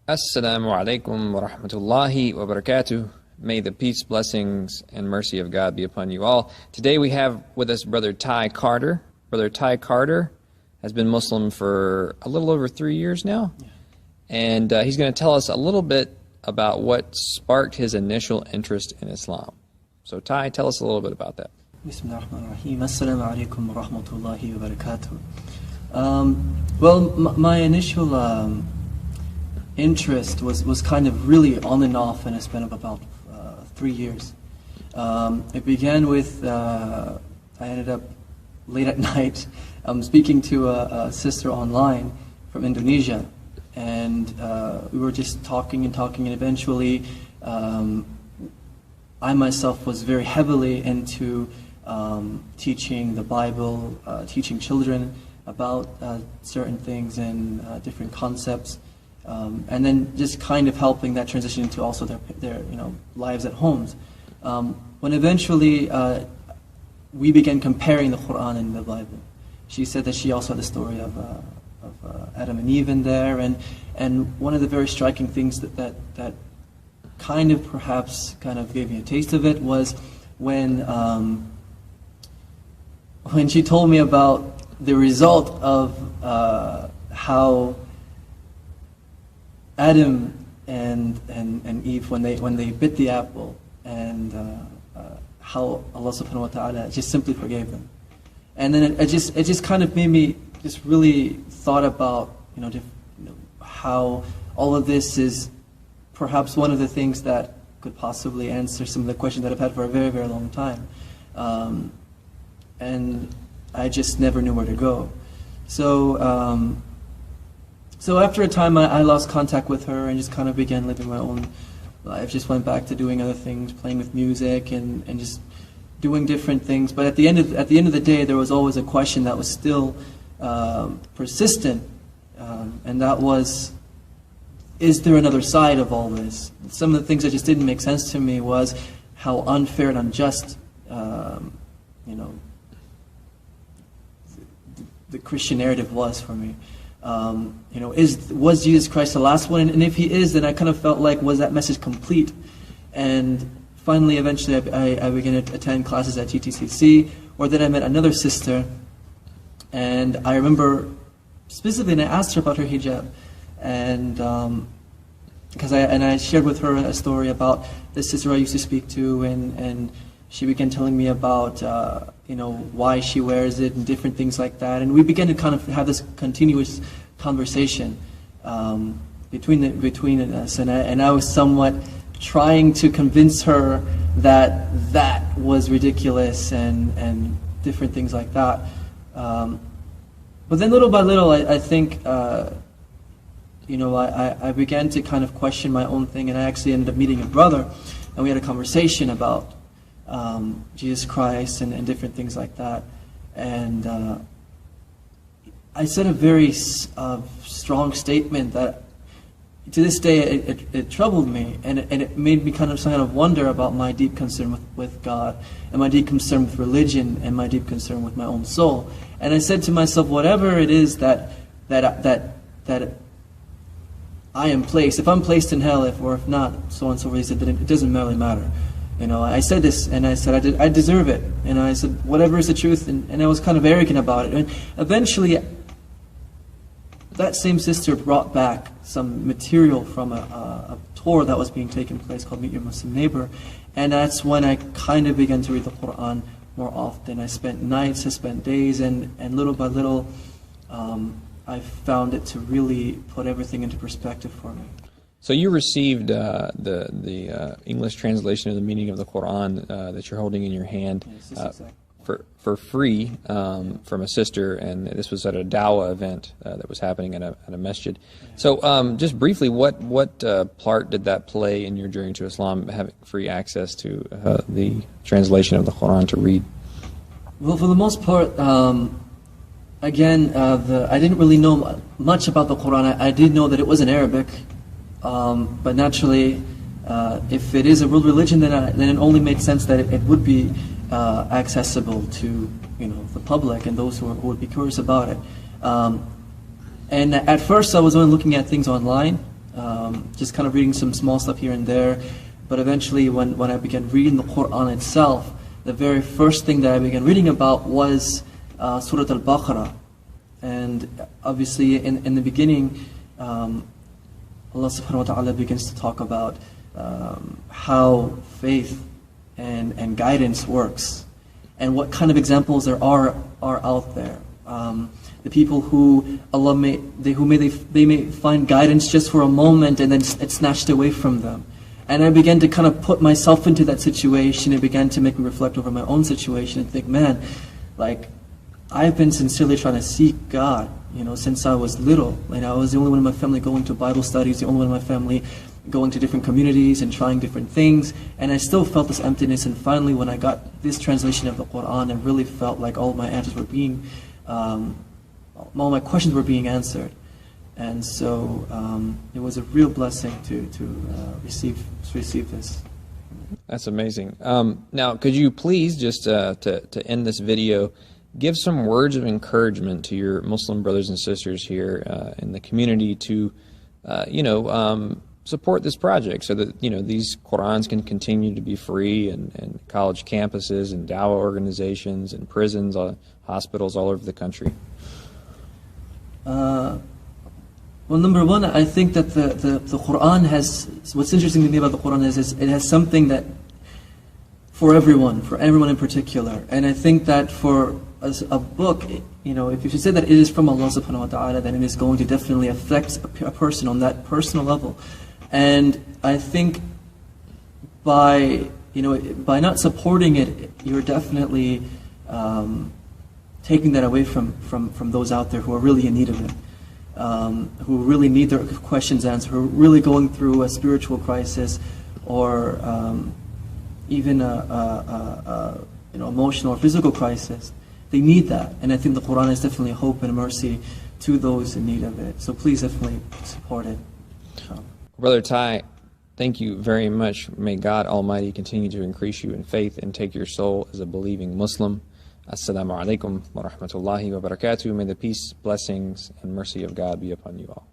Assalamu alaikum wa rahmatullahi wa barakatuh. May the peace, blessings, and mercy of God be upon you all. Today we have with us Brother Ty Carter. Brother Ty Carter has been Muslim for a little over 3 years now. And he's going to tell us a little bit about what sparked his initial interest in Islam. So Ty, tell us a little bit about that. Bismillahirrahmanirrahim. Assalamu alaikum wa rahmatullahi wa barakatuh. My initial interest was kind of really on and off in a span of about 3 years. It began with, I ended up late at night speaking to a sister online from Indonesia, and we were just talking, and eventually I myself was very heavily into teaching the Bible, teaching children about certain things and different concepts. And then just kind of helping that transition into also their lives at homes. When eventually we began comparing the Quran and the Bible, she said that she also had the story of Adam and Eve in there, and one of the very striking things that kind of perhaps gave me a taste of it was when she told me about the result of how Adam and Eve, when they bit the apple, and how Allah subhanahu wa ta'ala just simply forgave them. And then it just kind of made me just really thought about how all of this is perhaps one of the things that could possibly answer some of the questions that I've had for a very, very long time. And I just never knew where to go. So after a time, I lost contact with her and just kind of began living my own life. Just went back to doing other things, playing with music and just doing different things. But at the end of the day, there was always a question that was still persistent, and that was, is there another side of all this? Some of the things that just didn't make sense to me was how unfair and unjust, the Christian narrative was for me. Was Jesus Christ the last one? And if he is, then I kind of felt like, was that message complete? And finally, eventually, I began to attend classes at GTCC, where then I met another sister, and I remember specifically, and I asked her about her hijab, and because I shared with her a story about this sister I used to speak to, and she began telling me about why she wears it and different things like that, and we began to kind of have this continuous conversation between us, and I was somewhat trying to convince her that that was ridiculous and different things like that. But then little by little, I think I began to kind of question my own thing, and I actually ended up meeting a brother, and we had a conversation about Jesus Christ and different things like that. And I said a very strong statement that to this day it troubled me, and it made me kind of wonder about my deep concern with God, and my deep concern with religion, and my deep concern with my own soul. And I said to myself, whatever it is that I am placed, if I'm placed in hell, or if not, so on and so forth, he said that it doesn't really matter. I said this, and I said I deserve it, and I said whatever is the truth, and I was kind of arrogant about it. And eventually, that same sister brought back some material from a tour that was being taken place called Meet Your Muslim Neighbor, and that's when I kind of began to read the Quran more often. I spent nights, I spent days, and little by little, I found it to really put everything into perspective for me. So you received the English translation of the meaning of the Quran that you're holding in your hand for free from a sister, and this was at a dawah event that was happening at a masjid. So just briefly, what part did that play in your journey to Islam, having free access to the translation of the Quran to read? Well, for the most part, again, I didn't really know much about the Quran. I did know that it was in Arabic. But naturally, if it is a world religion, then it only made sense that it would be accessible to the public and those who would be curious about it. And at first, I was only looking at things online, just kind of reading some small stuff here and there. But eventually, when I began reading the Quran itself, the very first thing that I began reading about was Surah Al-Baqarah. And obviously, in the beginning, Allah subhanahu wa ta'ala begins to talk about how faith and guidance works, and what kind of examples there are out there. The people who Allah may find guidance just for a moment, and then it's snatched away from them. And I began to kind of put myself into that situation. It began to make me reflect over my own situation and think, man, like, I've been sincerely trying to seek God, since I was little. I was the only one in my family going to Bible studies, the only one in my family going to different communities and trying different things. And I still felt this emptiness. And finally, when I got this translation of the Quran, I really felt like all my answers were being, all my questions were being answered. And so it was a real blessing to receive this. That's amazing. Now, could you please, just to end this video, give some words of encouragement to your Muslim brothers and sisters here in the community to, support this project so that, these Qur'ans can continue to be free in college campuses and dawah organizations and prisons, hospitals all over the country? Well, number one, I think that the Quran has, what's interesting to me about the Quran is it has something that, for everyone in particular. And I think that for a book, if you say that it is from Allah subhanahu wa ta'ala, then it is going to definitely affect a person on that personal level. And I think by not supporting it, you're definitely taking that away from those out there who are really in need of it. Who really need their questions answered, who are really going through a spiritual crisis, or even a emotional or physical crisis. They need that, and I think the Quran is definitely a hope and a mercy to those in need of it. So please definitely support it. Brother Ty, thank you very much. May God Almighty continue to increase you in faith and take your soul as a believing Muslim. Assalamu alaikum wa rahmatullahi wa barakatuh. May the peace, blessings, and mercy of God be upon you all.